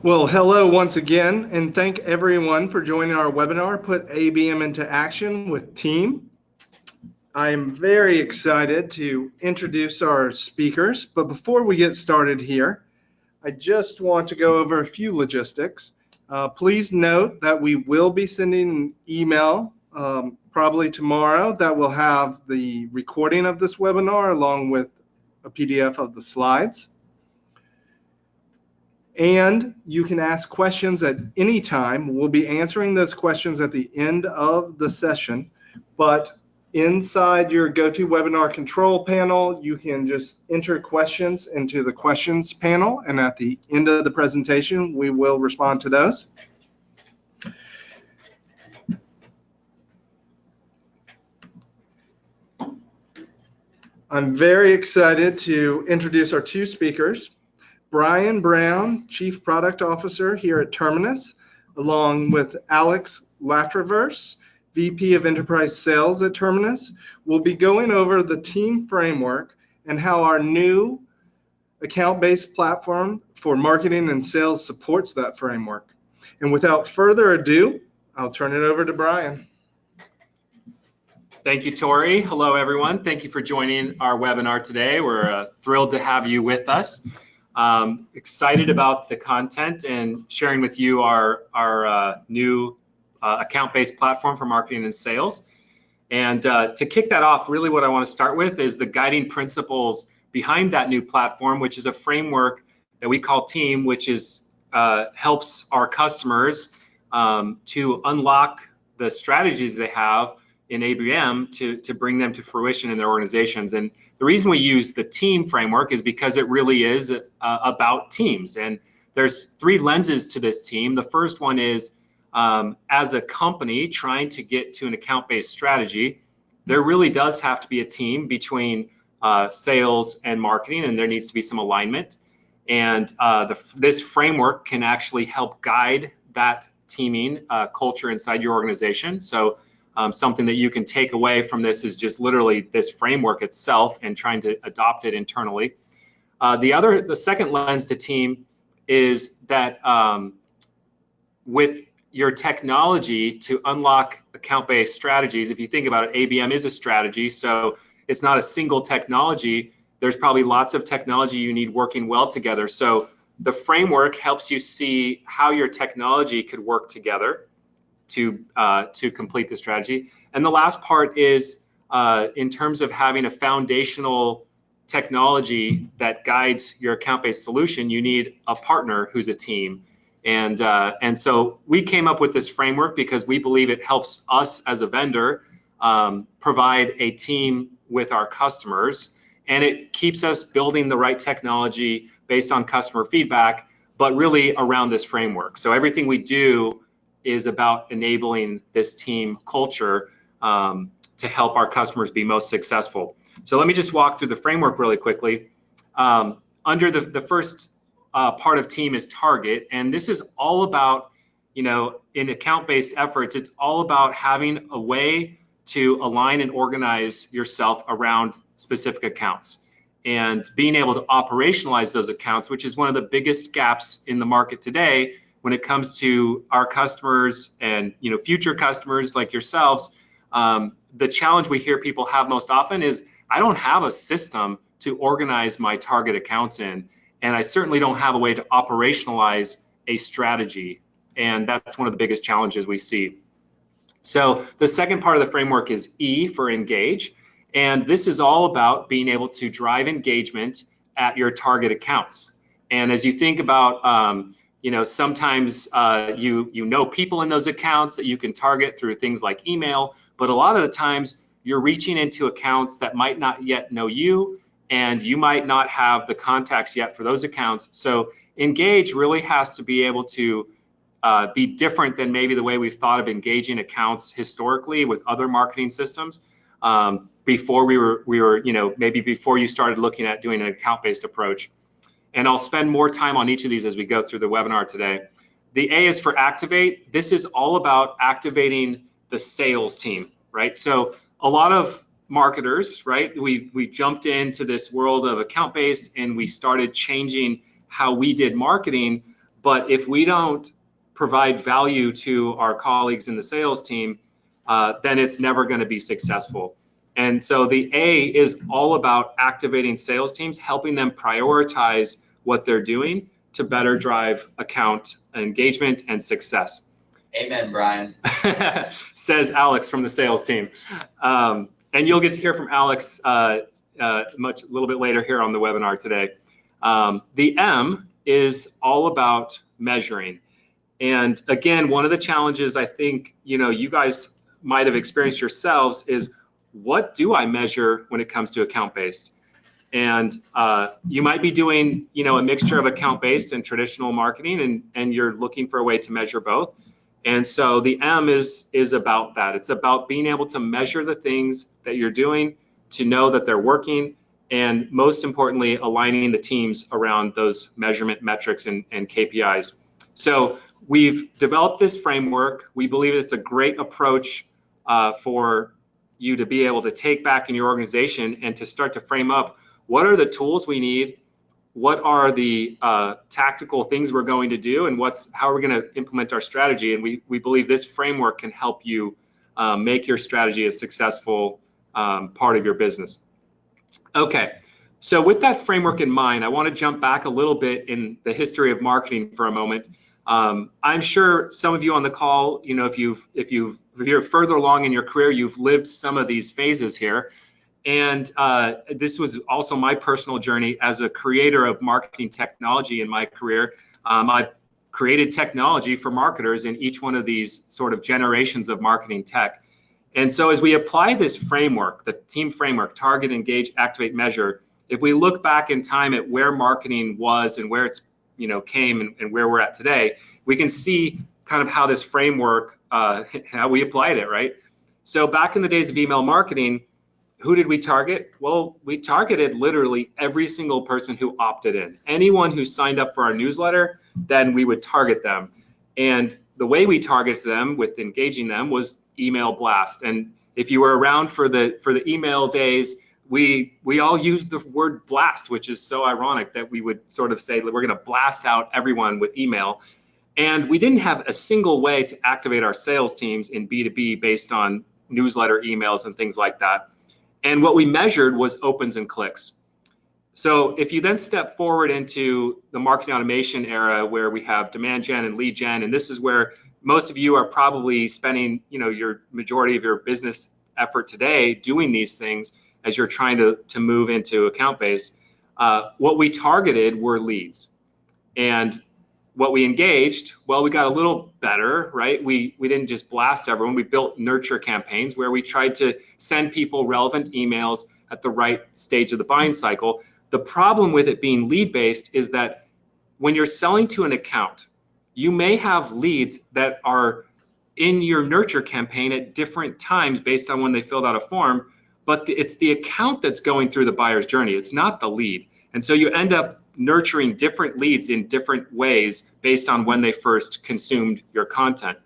Well, hello once again, and thank everyone for joining our webinar, Put ABM into Action with Team. I am very excited to introduce our speakers, but before we get started here, I just want to go over a few logistics. Please note that we will be sending an email probably tomorrow that will have the recording of this webinar along with a PDF of the slides. And you can ask questions at any time. We'll be answering those questions at the end of the session, but inside your GoToWebinar control panel, you can just enter questions into the questions panel, and at the end of the presentation, we will respond to those. I'm very excited to introduce our two speakers. Brian Brown, Chief Product Officer here at Terminus, along with Alex Latraverse, VP of Enterprise Sales at Terminus, will be going over the team framework and how our new account-based platform for marketing and sales supports that framework. And without further ado, I'll turn it over to Brian. Thank you, Tori. Hello, everyone. Thank you for joining our webinar today. We're thrilled to have you with us. Excited about the content and sharing with you our new account-based platform for marketing and sales. And to kick that off, really what I want to start with is the guiding principles behind that new platform, which is a framework that we call Team, which is helps our customers to unlock the strategies they have in ABM to bring them to fruition in their organizations. And the reason we use the team framework is because it really is about teams. And there's three lenses to this team. The first one is as a company trying to get to an account-based strategy, there really does have to be a team between sales and marketing, and there needs to be some alignment. And this framework can actually help guide that teaming culture inside your organization. So something that you can take away from this is just literally this framework itself and trying to adopt it internally. The second lens to team is that with your technology to unlock account-based strategies, if you think about it, ABM is a strategy, so it's not a single technology. There's probably lots of technology you need working well together. So the framework helps you see how your technology could work together to complete the strategy. And the last part is in terms of having a foundational technology that guides your account-based solution, you need a partner who's a team. And so we came up with this framework because we believe it helps us as a vendor provide a team with our customers, and it keeps us building the right technology based on customer feedback, but really around this framework. So everything we do is about enabling this team culture to help our customers be most successful. So let me just walk through the framework really quickly. Under the first part of team is target, and this is all about, in account-based efforts, it's all about having a way to align and organize yourself around specific accounts and being able to operationalize those accounts, which is one of the biggest gaps in the market today when it comes to our customers and future customers like yourselves. The challenge we hear people have most often is, I don't have a system to organize my target accounts in, and I certainly don't have a way to operationalize a strategy. And that's one of the biggest challenges we see. So the second part of the framework is E for engage. And this is all about being able to drive engagement at your target accounts. And as you think about, sometimes you know people in those accounts that you can target through things like email, but a lot of the times you're reaching into accounts that might not yet know you, and you might not have the contacts yet for those accounts. So engage really has to be able to be different than maybe the way we've thought of engaging accounts historically with other marketing systems. Before we were, maybe before you started looking at doing an account-based approach. And I'll spend more time on each of these as we go through the webinar today. The A is for activate. This is all about activating the sales team, right? So a lot of marketers, right, we jumped into this world of account-based and we started changing how we did marketing, But if we don't provide value to our colleagues in the sales team, then it's never going to be successful. And so the A is all about activating sales teams, helping them prioritize what they're doing to better drive account engagement and success. Amen, Brian. Says Alex from the sales team. And you'll get to hear from Alex a little bit later here on the webinar today. The M is all about measuring. And again, one of the challenges I think you guys might have experienced yourselves is, what do I measure when it comes to account-based? And you might be doing a mixture of account-based and traditional marketing, and you're looking for a way to measure both. And so the M is about that. It's about being able to measure the things that you're doing, to know that they're working, and most importantly, aligning the teams around those measurement metrics and KPIs. So we've developed this framework. We believe it's a great approach for you to be able to take back in your organization and to start to frame up what are the tools we need, what are the tactical things we're going to do, and how are we going to implement our strategy. And we believe this framework can help you make your strategy a successful part of your business. Okay, so with that framework in mind, I want to jump back a little bit in the history of marketing for a moment. I'm sure some of you on the call, if you're further along in your career, you've lived some of these phases here. And this was also my personal journey as a creator of marketing technology in my career. I've created technology for marketers in each one of these sort of generations of marketing tech. And so as we apply this framework, the team framework, target, engage, activate, measure, if we look back in time at where marketing was and where it's came and where we're at today, we can see kind of how this framework, how we applied it, right? So back in the days of email marketing, who did we target? Well, we targeted literally every single person who opted in. Anyone who signed up for our newsletter, then we would target them. And the way we targeted them with engaging them was email blast. And if you were around for the email days, we all used the word blast, which is so ironic that we would sort of say that we're going to blast out everyone with email. And we didn't have a single way to activate our sales teams in B2B based on newsletter emails and things like that. And what we measured was opens and clicks. So if you then step forward into the marketing automation era, where we have demand gen and lead gen, and this is where most of you are probably spending your majority of your business effort today doing these things as you're trying to move into account-based, what we targeted were leads. And what we engaged, well, we got a little better, right? We didn't just blast everyone. We built nurture campaigns where we tried to send people relevant emails at the right stage of the buying cycle. The problem with it being lead-based is that when you're selling to an account, you may have leads that are in your nurture campaign at different times based on when they filled out a form, but it's the account that's going through the buyer's journey. It's not the lead. And so you end up nurturing different leads in different ways based on when they first consumed your content.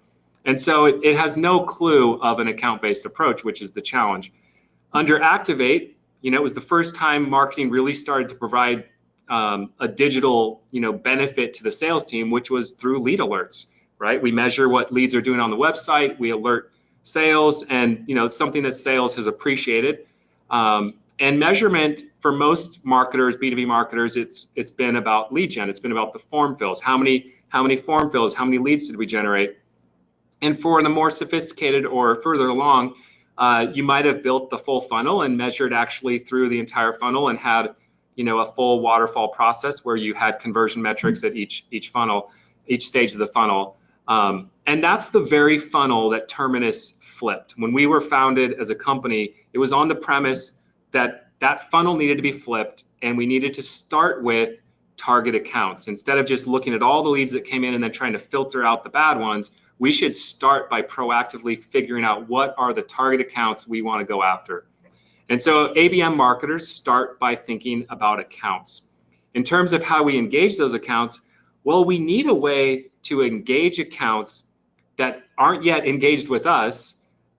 And so it has no clue of an account-based approach, which is the challenge. Under Activate, it was the first time marketing really started to provide a digital benefit to the sales team, which was through lead alerts, right? We measure what leads are doing on the website, we alert sales, and it's something that sales has appreciated. And measurement for most marketers, B2B marketers, it's been about lead gen. It's been about the form fills. How many form fills? How many leads did we generate? And for the more sophisticated or further along, you might have built the full funnel and measured actually through the entire funnel and had a full waterfall process where you had conversion metrics at each stage of the funnel. And that's the very funnel that Terminus flipped. When we were founded as a company, it was on the premise that funnel needed to be flipped, and we needed to start with target accounts. Instead of just looking at all the leads that came in and then trying to filter out the bad ones, we should start by proactively figuring out what are the target accounts we want to go after. And so ABM marketers start by thinking about accounts. In terms of how we engage those accounts, well, we need a way to engage accounts that aren't yet engaged with us,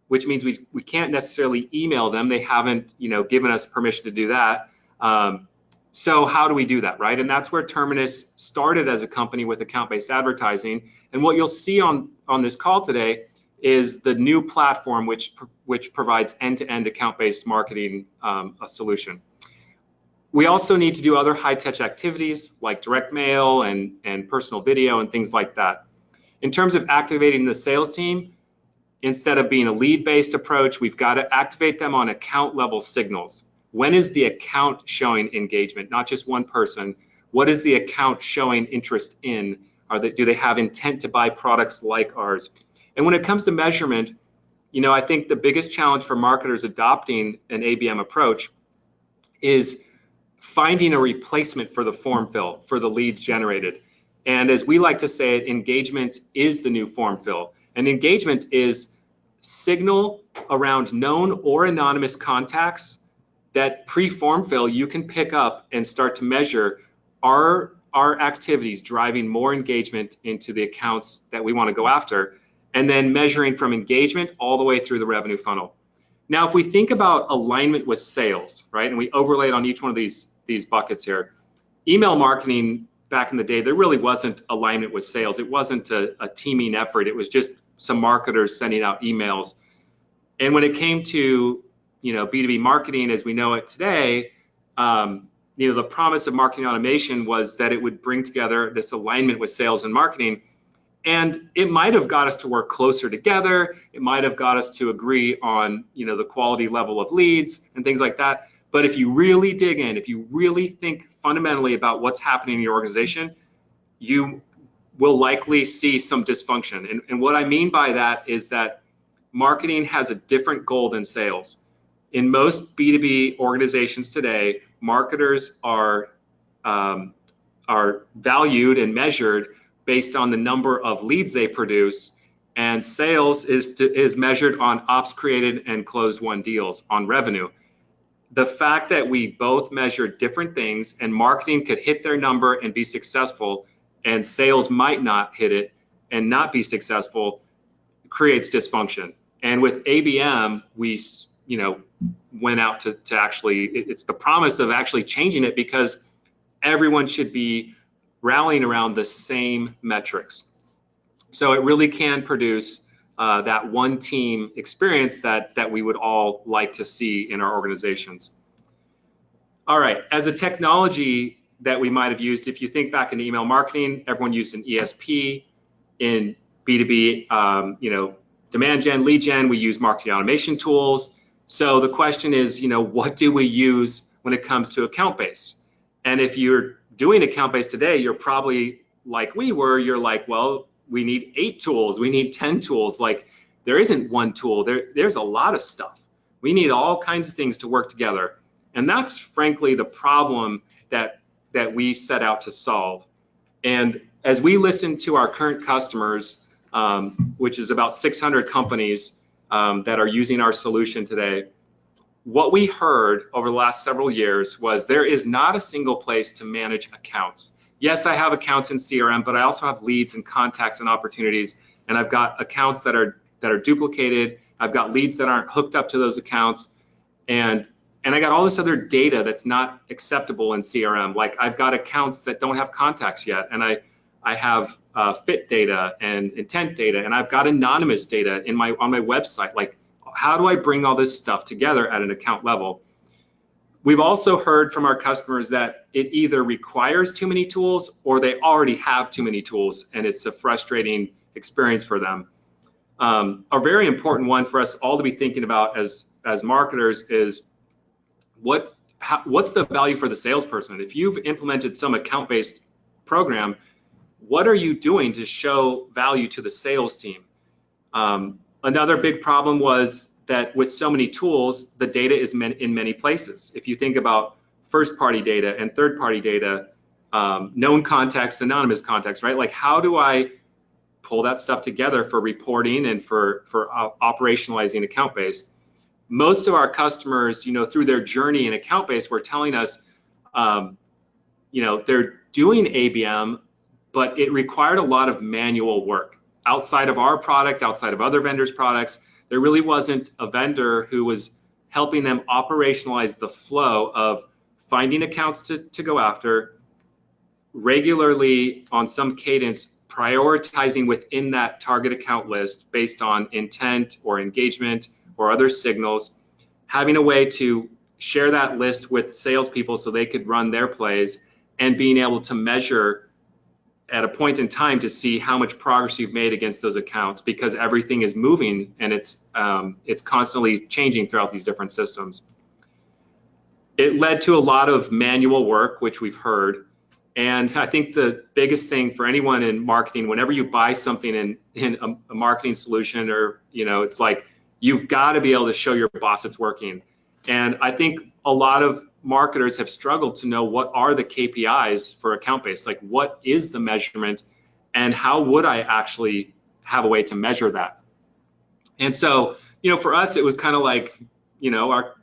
which means we can't necessarily email them. They haven't given us permission to do that. So how do we do that, right? And that's where Terminus started as a company with account-based advertising. And what you'll see on this call today is the new platform which provides end-to-end account-based marketing a solution. We also need to do other high-touch activities like direct mail and personal video and things like that. In terms of activating the sales team, instead of being a lead-based approach, we've got to activate them on account-level signals. When is the account showing engagement? Not just one person. What is the account showing interest in? Do they have intent to buy products like ours? And when it comes to measurement, I think the biggest challenge for marketers adopting an ABM approach is finding a replacement for the form fill, for the leads generated. And as we like to say it, engagement is the new form fill. And engagement is signal around known or anonymous contacts that pre-form fill you can pick up and start to measure our activities driving more engagement into the accounts that we want to go after, and then measuring from engagement all the way through the revenue funnel. Now, if we think about alignment with sales, right, and we overlay it on each one of these buckets here, email marketing back in the day, there really wasn't alignment with sales. It wasn't a teaming effort. It was just some marketers sending out emails. And when it came to B2B marketing as we know it today, the promise of marketing automation was that it would bring together this alignment with sales and marketing. And it might have got us to work closer together. It might have got us to agree on, the quality level of leads and things like that. But if you really dig in, if you really think fundamentally about what's happening in your organization, you will likely see some dysfunction. And what I mean by that is that marketing has a different goal than sales. In most B2B organizations today, marketers are valued and measured based on the number of leads they produce, and sales is measured on ops created and closed won deals on revenue. The fact that we both measure different things and marketing could hit their number and be successful, and sales might not hit it and not be successful creates dysfunction. And with ABM, we went out to actually, it's the promise of actually changing it because everyone should be rallying around the same metrics. So it really can produce that one team experience that we would all like to see in our organizations. All right, as a technology that we might have used, if you think back into email marketing, everyone used an ESP. In B2B, demand gen, lead gen, we use marketing automation tools. So the question is, what do we use when it comes to account-based? And if you're doing account-based today, you're probably like we were, you're like, well, we need 8 tools, we need 10 tools. Like, there isn't one tool, there's a lot of stuff. We need all kinds of things to work together. And that's frankly the problem that we set out to solve. And as we listen to our current customers, which is about 600 companies that are using our solution today, what we heard over the last several years was there is not a single place to manage accounts. Yes, I have accounts in CRM, but I also have leads and contacts and opportunities, and I've got accounts that are duplicated. I've got leads that aren't hooked up to those accounts, and I got all this other data that's not acceptable in CRM. Like, I've got accounts that don't have contacts yet, and I have fit data and intent data, and I've got anonymous data on my website. Like, how do I bring all this stuff together at an account level? We've also heard from our customers that it either requires too many tools or they already have too many tools, and it's a frustrating experience for them. A very important one for us all to be thinking about as marketers is what's the value for the salesperson? If you've implemented some account-based program, what are you doing to show value to the sales team? Another big problem was that with so many tools, the data is in many places. If you think about first-party data and third-party data, known contacts, anonymous contacts, right? Like, how do I pull that stuff together for reporting and for operationalizing account-based? Most of our customers, through their journey in account-based, were telling us, they're doing ABM, but it required a lot of manual work. Outside of our product, outside of other vendors' products, there really wasn't a vendor who was helping them operationalize the flow of finding accounts to go after, regularly on some cadence, prioritizing within that target account list based on intent or engagement or other signals, having a way to share that list with salespeople so they could run their plays, and being able to measure at a point in time to see how much progress you've made against those accounts, because everything is moving and it's constantly changing throughout these different systems. It led to a lot of manual work, which we've heard. And I think the biggest thing for anyone in marketing, whenever you buy something in a marketing solution, or, it's like, you've got to be able to show your boss it's working. And I think a lot of marketers have struggled to know what are the KPIs for account base, like what is the measurement and how would I actually have a way to measure that? And so, for us, it was kind of like,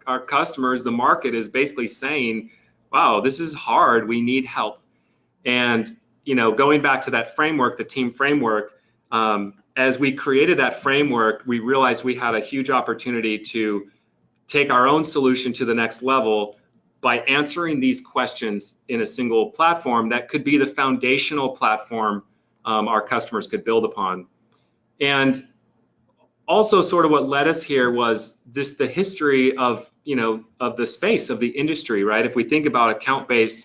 our customers, the market is basically saying, wow, this is hard, we need help. And, going back to that framework, the team framework, as we created that framework, we realized we had a huge opportunity to take our own solution to the next level by answering these questions in a single platform that could be the foundational platform our customers could build upon. And also, sort of what led us here was the history of, of the space, of the industry, right? If we think about account-based,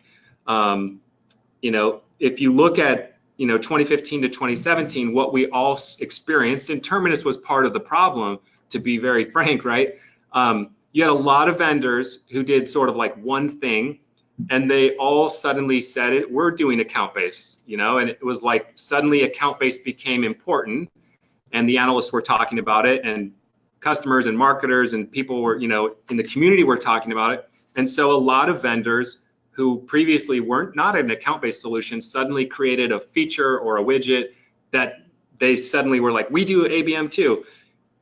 if you look at, 2015 to 2017, what we all experienced, and Terminus was part of the problem, to be very frank, right? You had a lot of vendors who did sort of like one thing, and they all suddenly said we're doing account-based, and it was like suddenly account-based became important, and the analysts were talking about it, and customers and marketers and people were, in the community were talking about it. And so a lot of vendors who previously weren't not an account-based solution suddenly created a feature or a widget that they suddenly were like, we do ABM too.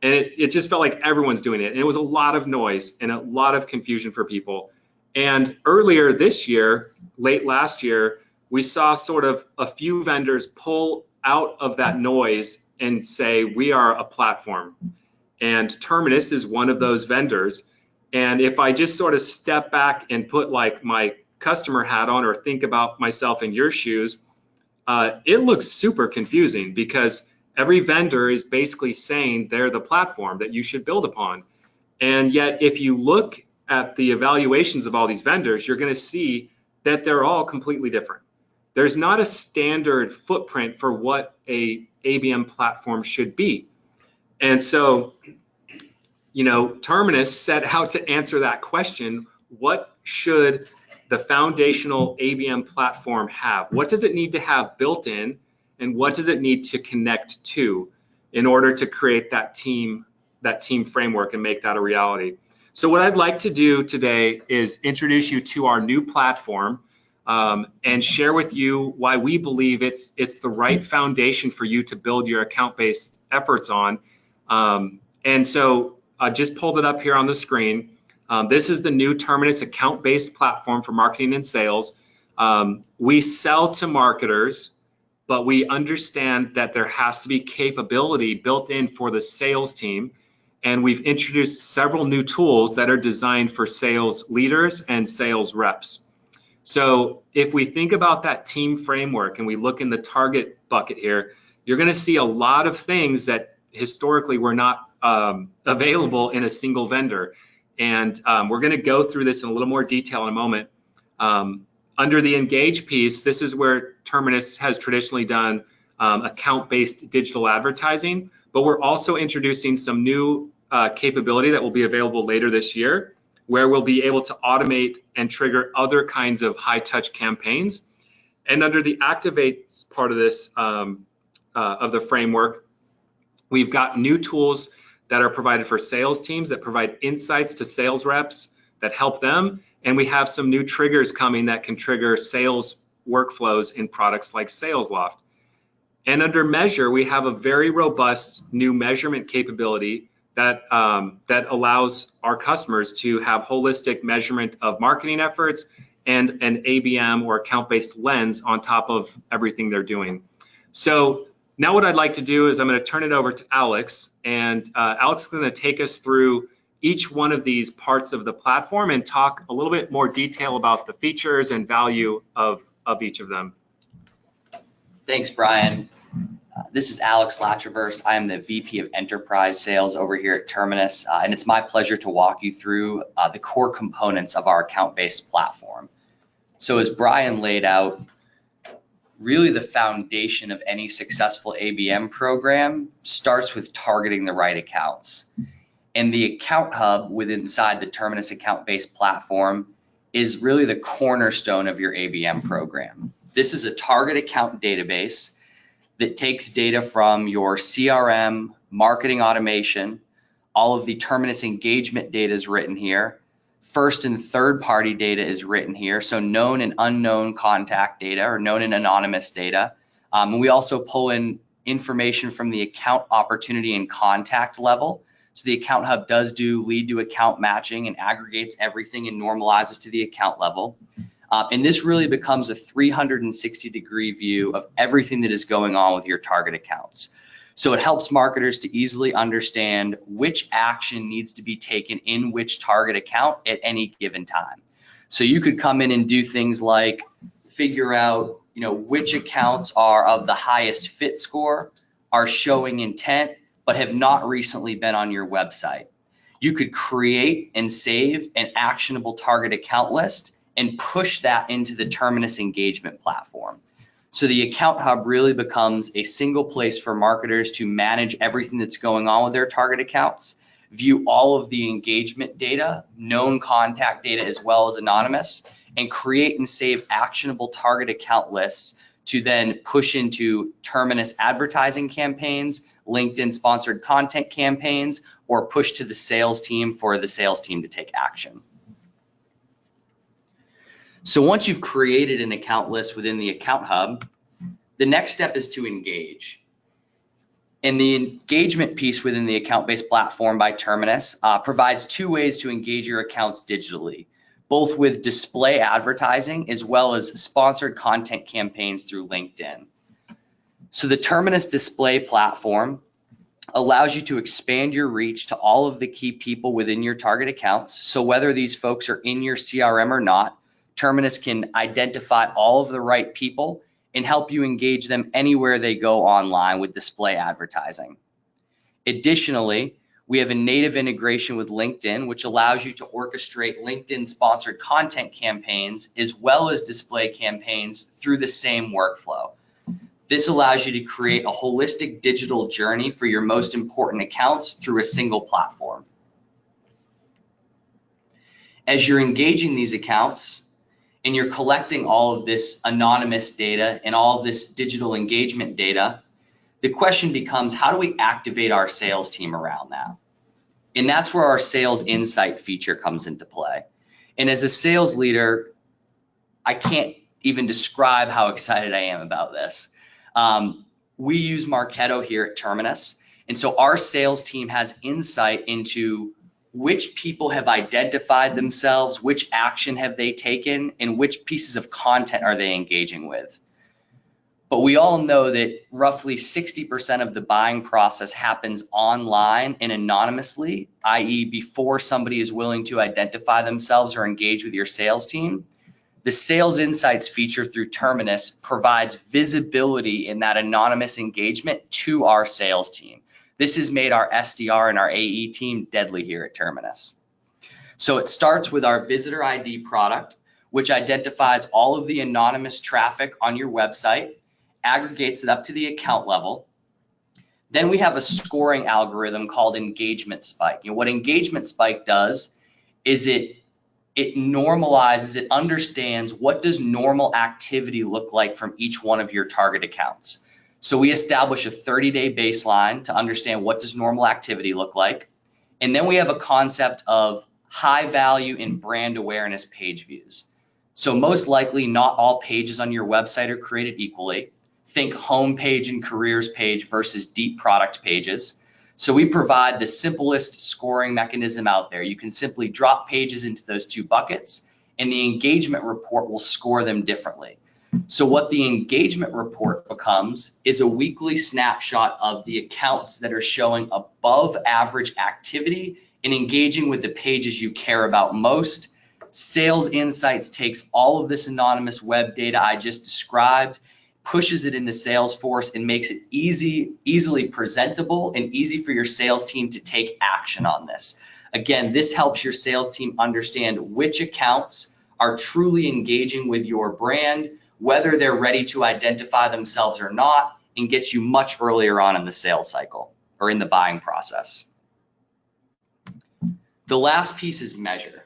And it just felt like everyone's doing it. And it was a lot of noise and a lot of confusion for people. And earlier this year, late last year, we saw sort of a few vendors pull out of that noise and say, we are a platform. And Terminus is one of those vendors. And if I just sort of step back and put like my customer hat on, or think about myself in your shoes, it looks super confusing, because every vendor is basically saying they're the platform that you should build upon. And yet, if you look at the evaluations of all these vendors, you're going to see that they're all completely different. There's not a standard footprint for what a ABM platform should be. And so, Terminus set out to answer that question. What should the foundational ABM platform have? What does it need to have built in, and what does it need to connect to in order to create that team framework and make that a reality? So what I'd like to do today is introduce you to our new platform, and share with you why we believe it's the right foundation for you to build your account-based efforts on. And so I just pulled it up here on the screen. This is the new Terminus account-based platform for marketing and sales. We sell to marketers, but we understand that there has to be capability built in for the sales team. And we've introduced several new tools that are designed for sales leaders and sales reps. So if we think about that team framework and we look in the target bucket here, you're going to see a lot of things that historically were not available in a single vendor. And we're going to go through this in a little more detail in a moment. Under the engage piece, this is where Terminus has traditionally done account-based digital advertising, but we're also introducing some new capability that will be available later this year, where we'll be able to automate and trigger other kinds of high-touch campaigns. And under the activate part of this, of the framework, we've got new tools that are provided for sales teams that provide insights to sales reps that help them. And we have some new triggers coming that can trigger sales workflows in products like SalesLoft. And under measure, we have a very robust new measurement capability that allows our customers to have holistic measurement of marketing efforts and an ABM or account-based lens on top of everything they're doing. So now what I'd like to do is I'm going to turn it over to Alex, and Alex is going to take us through each one of these parts of the platform and talk a little bit more detail about the features and value of each of them. Thanks, Brian. This is Alex Latraverse. I am the VP of Enterprise Sales over here at Terminus, and it's my pleasure to walk you through the core components of our account-based platform. So as Brian laid out, really the foundation of any successful ABM program starts with targeting the right accounts. And the account hub inside the Terminus account-based platform is really the cornerstone of your ABM program. This is a target account database that takes data from your CRM, marketing automation, all of the Terminus engagement data is written here. First and third party data is written here. So known and unknown contact data or known and anonymous data. And we also pull in information from the account opportunity and contact level. So the account hub does do lead to account matching and aggregates everything and normalizes to the account level. And this really becomes a 360-degree view of everything that is going on with your target accounts. So it helps marketers to easily understand which action needs to be taken in which target account at any given time. So you could come in and do things like figure out, which accounts are of the highest fit score, are showing intent, but have not recently been on your website. You could create and save an actionable target account list and push that into the Terminus engagement platform. So the account hub really becomes a single place for marketers to manage everything that's going on with their target accounts, view all of the engagement data, known contact data as well as anonymous, and create and save actionable target account lists to then push into Terminus advertising campaigns, LinkedIn sponsored content campaigns, or push to the sales team for the sales team to take action. So once you've created an account list within the account hub, the next step is to engage. And the engagement piece within the account-based platform by Terminus provides two ways to engage your accounts digitally, both with display advertising as well as sponsored content campaigns through LinkedIn. So the Terminus display platform allows you to expand your reach to all of the key people within your target accounts. So whether these folks are in your CRM or not, Terminus can identify all of the right people and help you engage them anywhere they go online with display advertising. Additionally, we have a native integration with LinkedIn, which allows you to orchestrate LinkedIn sponsored content campaigns as well as display campaigns through the same workflow. This allows you to create a holistic digital journey for your most important accounts through a single platform. As you're engaging these accounts, and you're collecting all of this anonymous data and all of this digital engagement data, the question becomes, how do we activate our sales team around that? And that's where our sales insight feature comes into play. And as a sales leader, I can't even describe how excited I am about this. We use Marketo here at Terminus. And so our sales team has insight into which people have identified themselves, which action have they taken, and which pieces of content are they engaging with. But we all know that roughly 60% of the buying process happens online and anonymously, i.e. before somebody is willing to identify themselves or engage with your sales team. The Sales Insights feature through Terminus provides visibility in that anonymous engagement to our sales team. This has made our SDR and our AE team deadly here at Terminus. So it starts with our Visitor ID product, which identifies all of the anonymous traffic on your website, aggregates it up to the account level. Then we have a scoring algorithm called Engagement Spike. And what Engagement Spike does is it normalizes, it understands what does normal activity look like from each one of your target accounts. So we establish a 30-day baseline to understand what does normal activity look like. And then we have a concept of high value and brand awareness page views. So most likely not all pages on your website are created equally. Think home page and careers page versus deep product pages. So we provide the simplest scoring mechanism out there. You can simply drop pages into those two buckets and the engagement report will score them differently. So what the engagement report becomes is a weekly snapshot of the accounts that are showing above average activity and engaging with the pages you care about most. Sales Insights takes all of this anonymous web data I just described, pushes it into Salesforce, and makes it easily presentable and easy for your sales team to take action on this. Again, this helps your sales team understand which accounts are truly engaging with your brand, whether they're ready to identify themselves or not, and gets you much earlier on in the sales cycle or in the buying process. The last piece is measure.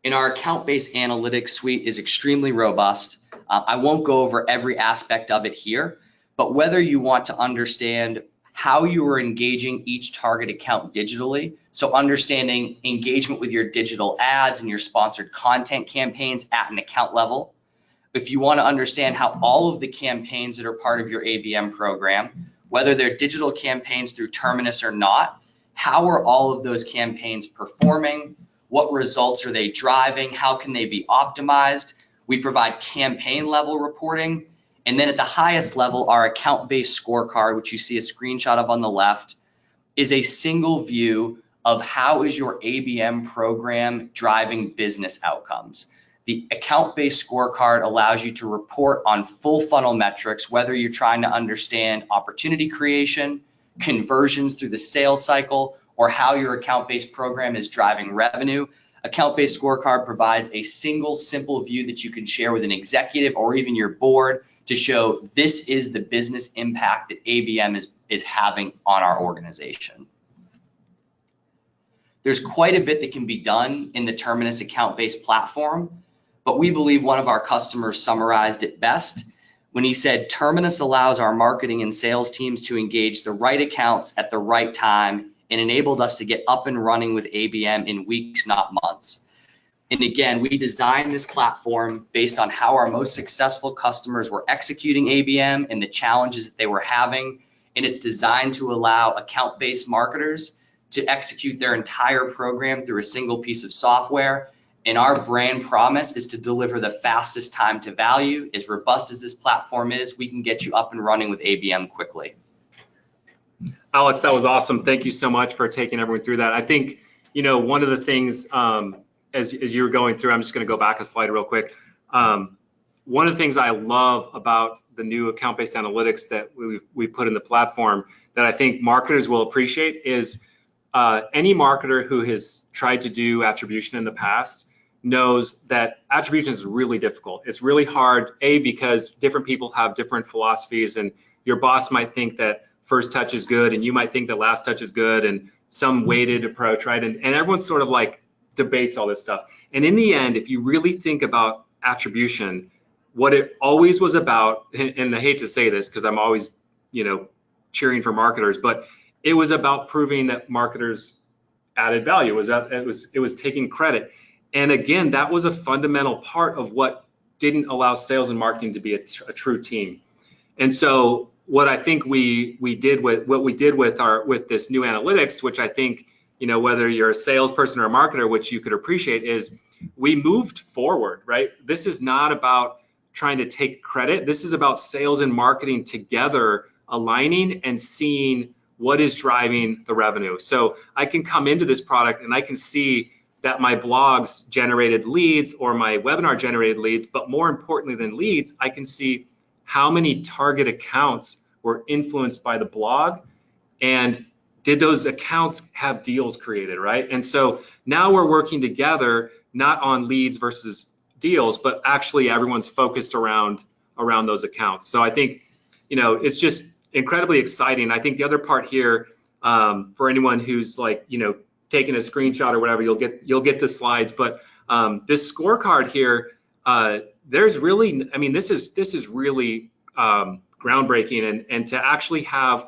And our account-based analytics suite is extremely robust. I won't go over every aspect of it here, but whether you want to understand how you are engaging each target account digitally, so understanding engagement with your digital ads and your sponsored content campaigns at an account level. If you want to understand how all of the campaigns that are part of your ABM program, whether they're digital campaigns through Terminus or not, how are all of those campaigns performing? What results are they driving? How can they be optimized? We provide campaign level reporting. And then at the highest level, our account-based scorecard, which you see a screenshot of on the left, is a single view of how is your ABM program driving business outcomes. The account-based scorecard allows you to report on full funnel metrics, whether you're trying to understand opportunity creation, conversions through the sales cycle, or how your account-based program is driving revenue. Account-based scorecard provides a single simple view that you can share with an executive or even your board to show this is the business impact that ABM is having on our organization. There's quite a bit that can be done in the Terminus account-based platform, but we believe one of our customers summarized it best when he said, Terminus allows our marketing and sales teams to engage the right accounts at the right time and enabled us to get up and running with ABM in weeks, not months. And again, we designed this platform based on how our most successful customers were executing ABM and the challenges that they were having. And it's designed to allow account-based marketers to execute their entire program through a single piece of software. And our brand promise is to deliver the fastest time to value. As robust as this platform is, we can get you up and running with ABM quickly. Alex, that was awesome. Thank you so much for taking everyone through that. I think, one of the things, as you were going through, I'm just going to go back a slide real quick. One of the things I love about the new account-based analytics that we put in the platform that I think marketers will appreciate is any marketer who has tried to do attribution in the past knows that attribution is really difficult. It's really hard, because different people have different philosophies, and your boss might think that first touch is good, and you might think that last touch is good, and some weighted approach, right? And everyone sort of like debates all this stuff. And in the end, if you really think about attribution, what it always was about, and I hate to say this because I'm always, cheering for marketers, but it was about proving that marketers added value. It was taking credit. And again, that was a fundamental part of what didn't allow sales and marketing to be a true team. And so what I think we did with this new analytics, which I think, whether you're a salesperson or a marketer, which you could appreciate, is we moved forward, right? This is not about trying to take credit. This is about sales and marketing together aligning and seeing what is driving the revenue. So I can come into this product and I can see that my blogs generated leads or my webinar generated leads, but more importantly than leads, I can see how many target accounts were influenced by the blog, and did those accounts have deals created, right? And so now we're working together, not on leads versus deals, but actually everyone's focused around those accounts. So I think, it's just incredibly exciting. I think the other part here, for anyone who's like, taking a screenshot or whatever, you'll get the slides, but this scorecard here, there's really, this is really groundbreaking, and to actually have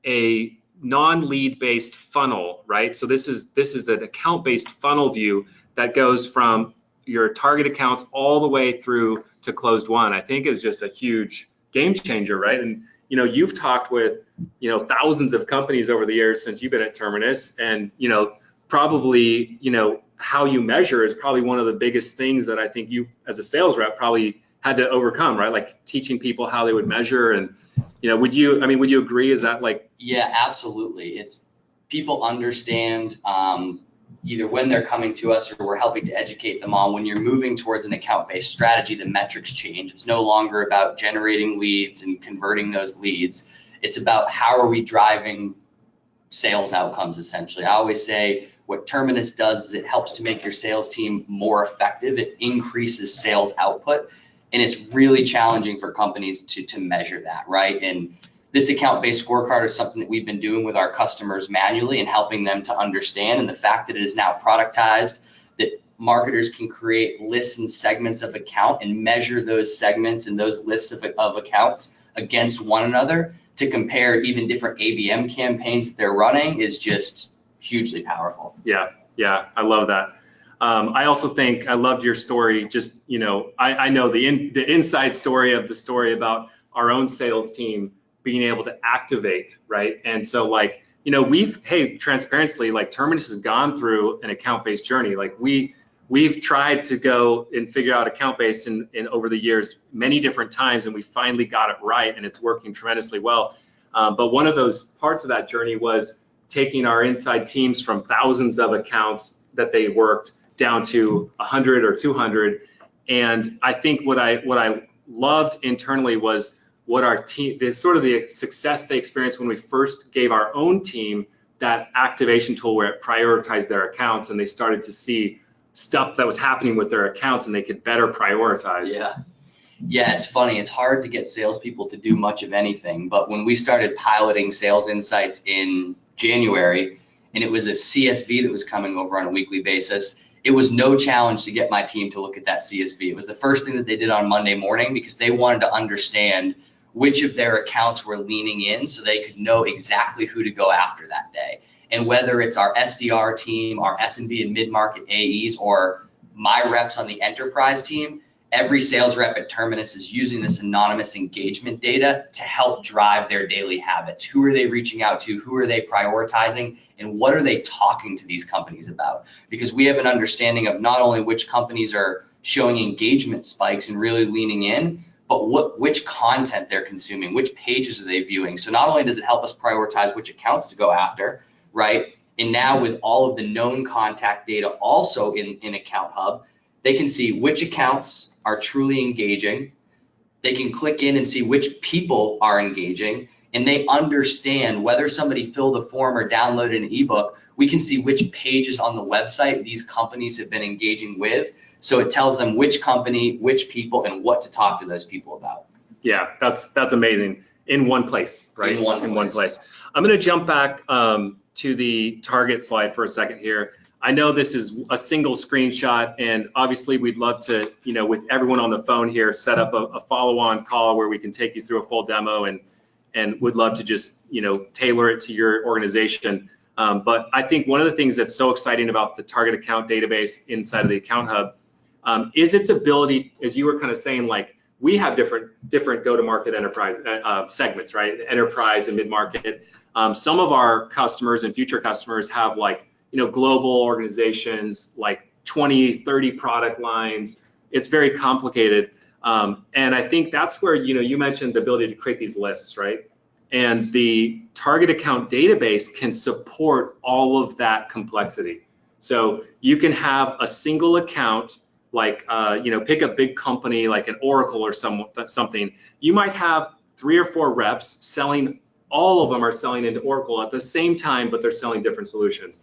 a non-lead based funnel, right? So this is the account-based funnel view that goes from your target accounts all the way through to closed won. I think is just a huge game changer, right? And you've talked with thousands of companies over the years since you've been at Terminus, and probably how you measure is probably one of the biggest things that I think you as a sales rep probably had to overcome, right? Like teaching people how they would measure. And would you agree? Is that like? Yeah, absolutely. It's people understand either when they're coming to us or we're helping to educate them on, when you're moving towards an account-based strategy, the metrics change. It's no longer about generating leads and converting those leads. It's about how are we driving sales outcomes, essentially. I always say what Terminus does is it helps to make your sales team more effective. It increases sales output, and it's really challenging for companies to measure that, right? And this account-based scorecard is something that we've been doing with our customers manually and helping them to understand. And the fact that it is now productized, that marketers can create lists and segments of account and measure those segments and those lists of accounts against one another to compare even different ABM campaigns that they're running is just hugely powerful. Yeah, I love that. I also think I loved your story. Just, I know the inside story of the story about our own sales team being able to activate, right? And so transparently, Terminus has gone through an account-based journey. We've tried to go and figure out account-based in over the years many different times, and we finally got it right, and it's working tremendously well. But one of those parts of that journey was taking our inside teams from thousands of accounts that they worked down to 100 or 200. And I think what I loved internally was what our team, the success they experienced when we first gave our own team that activation tool where it prioritized their accounts, and they started to see stuff that was happening with their accounts and they could better prioritize. Yeah, it's funny. It's hard to get salespeople to do much of anything, but when we started piloting Sales Insights in January, and it was a CSV that was coming over on a weekly basis, it was no challenge to get my team to look at that CSV. It was the first thing that they did on Monday morning because they wanted to understand which of their accounts were leaning in so they could know exactly who to go after that day. And whether it's our SDR team, our SMB and mid-market AEs, or my reps on the enterprise team, every sales rep at Terminus is using this anonymous engagement data to help drive their daily habits. Who are they reaching out to? Who are they prioritizing? And what are they talking to these companies about? Because we have an understanding of not only which companies are showing engagement spikes and really leaning in, but which content they're consuming, which pages are they viewing. So not only does it help us prioritize which accounts to go after, right? And now with all of the known contact data also in Account Hub, they can see which accounts are truly engaging. They can click in and see which people are engaging, and they understand whether somebody filled a form or downloaded an ebook. We can see which pages on the website these companies have been engaging with. So it tells them which company, which people, and what to talk to those people about. Yeah, that's amazing. In one place, right? In one place. I'm going to jump back to the target slide for a second here. I know this is a single screenshot, and obviously we'd love to, with everyone on the phone here, set up a follow-on call where we can take you through a full demo and would love to just, tailor it to your organization. But I think one of the things that's so exciting about the target account database inside of the Account Hub is its ability, as you were kind of saying, we have different go-to-market enterprise segments, right? Enterprise and mid-market. Some of our customers and future customers have global organizations, 20, 30 product lines. It's very complicated. And I think that's where, you mentioned the ability to create these lists, right? And the target account database can support all of that complexity. So you can have a single account, pick a big company like an Oracle or something. You might have 3 or 4 reps selling, all of them are selling into Oracle at the same time, but they're selling different solutions.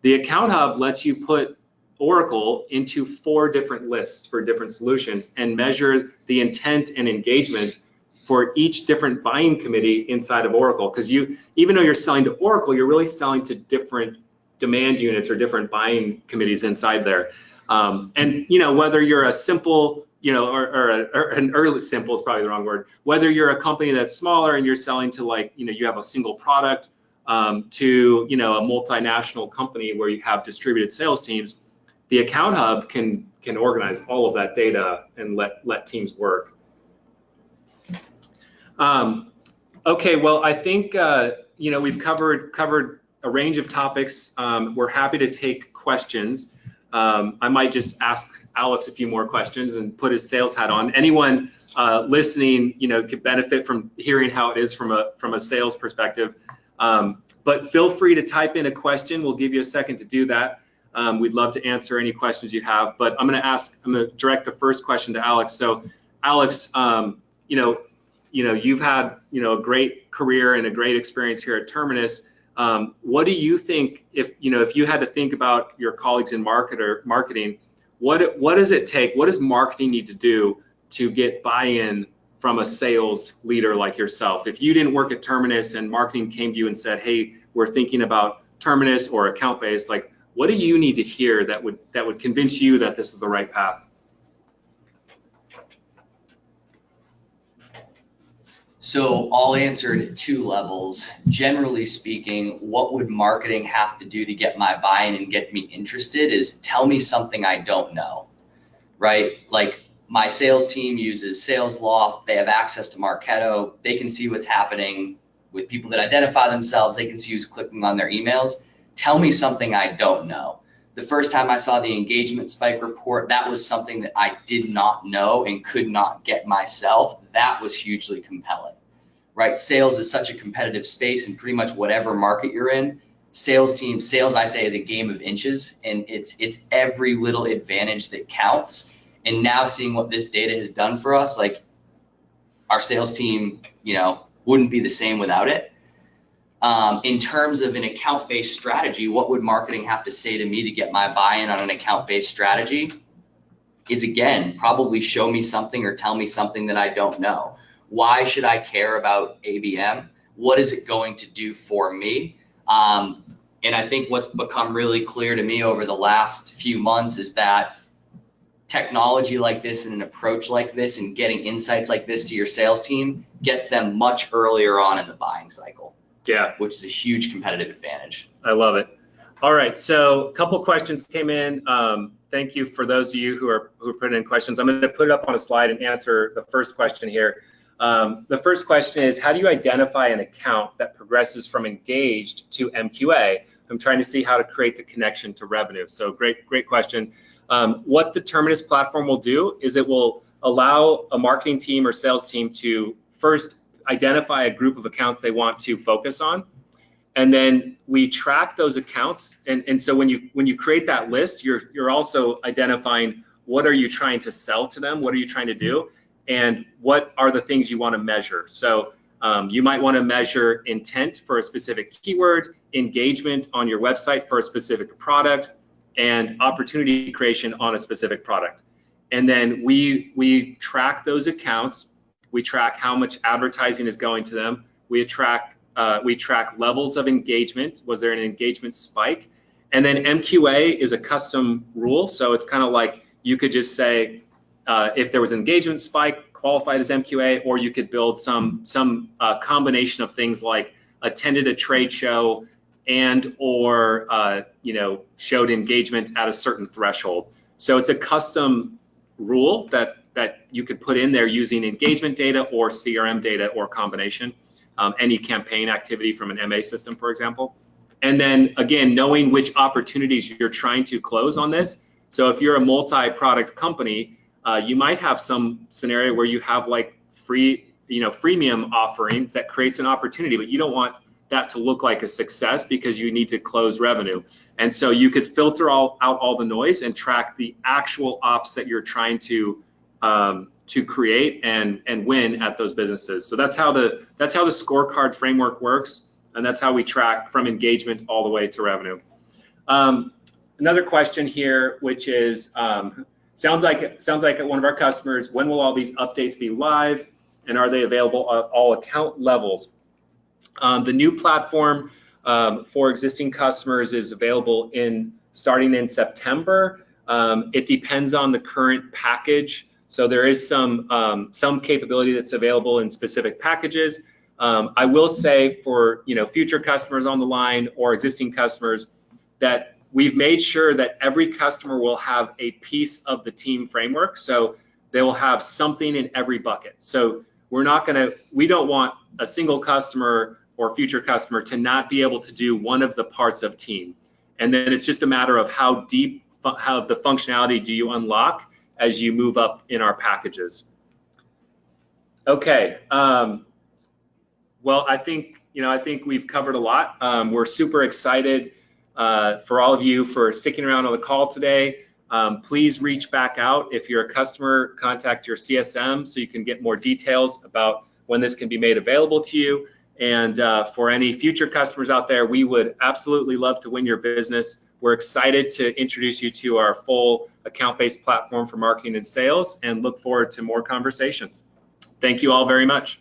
The Account Hub lets you put Oracle into 4 different lists for different solutions and measure the intent and engagement for each different buying committee inside of Oracle. Because even though you're selling to Oracle, you're really selling to different demand units or different buying committees inside there. And whether you're a simple, or an early, simple is probably the wrong word. Whether you're a company that's smaller and you're selling to you have a single product, to a multinational company where you have distributed sales teams, the Account Hub can organize all of that data and let teams work. Okay, well, I think we've covered a range of topics. We're happy to take questions. I might just ask Alex a few more questions and put his sales hat on. Anyone listening, could benefit from hearing how it is from a sales perspective. But feel free to type in a question. We'll give you a second to do that. We'd love to answer any questions you have, but I'm going to direct the first question to Alex. So Alex, you've had, a great career and a great experience here at Terminus. What do you think, if you had to think about your colleagues in marketing, what does it take? What does marketing need to do to get buy-in from a sales leader like yourself? If you didn't work at Terminus and marketing came to you and said, hey, we're thinking about Terminus or account-based, like, what do you need to hear that would convince you that this is the right path? So I'll answer it at two levels. Generally speaking, what would marketing have to do to get my buy-in and get me interested is tell me something I don't know, right? Like, my sales team uses SalesLoft. They have access to Marketo. They can see what's happening with people that identify themselves. They can see who's clicking on their emails. Tell me something I don't know. The first time I saw the engagement spike report, that was something that I did not know and could not get myself. That was hugely compelling, right? Sales is such a competitive space in pretty much whatever market you're in. Sales, I say, is a game of inches, and it's every little advantage that counts. And now seeing what this data has done for us, like, our sales team, wouldn't be the same without it. In terms of an account-based strategy, what would marketing have to say to me to get my buy-in on an account-based strategy is, again, probably show me something or tell me something that I don't know. Why should I care about ABM? What is it going to do for me? And I think what's become really clear to me over the last few months is that technology like this and an approach like this and getting insights like this to your sales team gets them much earlier on in the buying cycle. Yeah, which is a huge competitive advantage. I love it. All right, so a couple questions came in. Thank you for those of you who are putting in questions. I'm going to put it up on a slide and answer the first question here. The first question is, how do you identify an account that progresses from engaged to MQA? I'm trying to see how to create the connection to revenue. So great question. What the Terminus platform will do is it will allow a marketing team or sales team to first identify a group of accounts they want to focus on, and then we track those accounts. And so when you create that list, you're also identifying what are you trying to sell to them, what are you trying to do, and what are the things you want to measure. So you might want to measure intent for a specific keyword, engagement on your website for a specific product, and opportunity creation on a specific product. And then we track those accounts. We track how much advertising is going to them. We track levels of engagement. Was there an engagement spike? And then MQA is a custom rule. So it's kind of like you could just say if there was an engagement spike, qualified as MQA, or you could build some combination of things like attended a trade show and or showed engagement at a certain threshold. So it's a custom rule that you could put in there using engagement data or CRM data or combination, any campaign activity from an MA system, for example. And then again, knowing which opportunities you're trying to close on this. So if you're a multi-product company, you might have some scenario where you have like freemium offerings that creates an opportunity, but you don't want that to look like a success because you need to close revenue. And so you could filter out all the noise and track the actual ops that you're trying to create and win at those businesses. So that's how the scorecard framework works, and that's how we track from engagement all the way to revenue. Another question here, which is sounds like at one of our customers, when will all these updates be live, and are they available at all account levels? The new platform for existing customers is available starting in September. It depends on the current package. So there is some capability that's available in specific packages. I will say for future customers on the line or existing customers that we've made sure that every customer will have a piece of the team framework. So they will have something in every bucket. So we don't want a single customer or future customer to not be able to do one of the parts of team. And then it's just a matter of how deep, how the functionality do you unlock as you move up in our packages. Okay. Well, I think we've covered a lot. We're super excited for all of you for sticking around on the call today. Please reach back out. If you're a customer, contact your CSM so you can get more details about when this can be made available to you. And for any future customers out there, we would absolutely love to win your business. We're excited to introduce you to our full account-based platform for marketing and sales and look forward to more conversations. Thank you all very much.